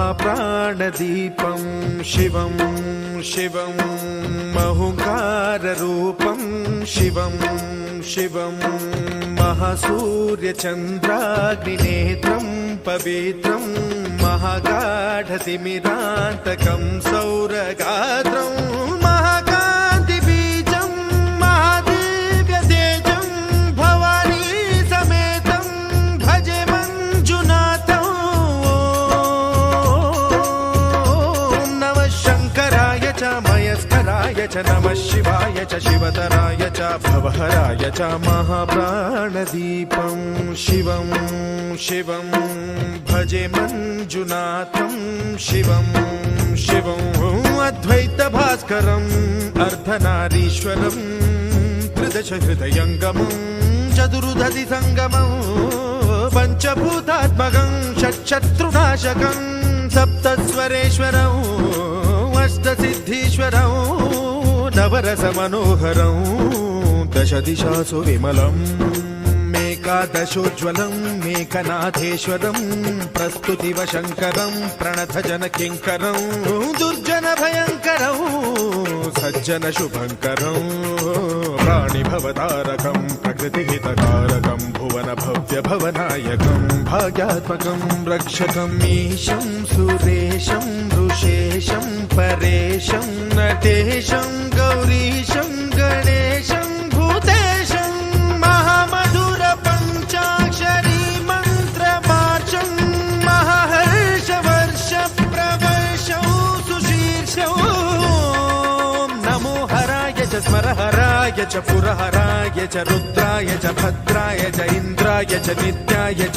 महाप्राणदीपं शिवं शिवं महुकाररूपं शिवं शिवं महासूर्यचन्द्राग्निनेत्रं पवित्रं महागाढतिमिरान्तकं सौरगात्रं महाकान्तिबीजं महादिव्यतेजं भवानी समेतं भजे मञ्जुनाथं। ॐ नमः शङ्कराय च मयस्कराय च नमः शिवाय च शिवतराय च भवहराय च महाप्राणदीपं शिवं शिवं भजे मञ्जुनाथं शिवं शिवं अद्वैतभास्करम् अर्धनारीश्वरं त्रिदशहृदयङ्गमं चतुर्दधिसङ्गमं पञ्चभूतात्मकं षट्शत्रुनाशकं सप्तस्वरेश्वरं अष्टसिद्धीश्वरं नवरसमनोहरं दशदिशासु विमलम् एकादशोज्ज्वलं मेघनाथेश्वरं प्रस्तुतिवशङ्करं प्रणतजनकिङ्करं दुर्जनभयङ्करं सज्जनशुभङ्करं प्राणिभवतारकं प्रकृतिहितकारकं भुवनभव्यभवनायकं भाग्यात्मकं रक्षकं ईशं सुरेशं ऋषेशं परेशं नटेशं गौरीशं गणेशं भूतेशं महामधुर पञ्चाक्षरी मन्त्रमार्चं महाहर्षवर्ष प्रवर्षं सुशीर्षं नमो हराय च स्मरहराय च पुरहराय च रुद्राय च भद्राय च इन्द्राय च नित्याय च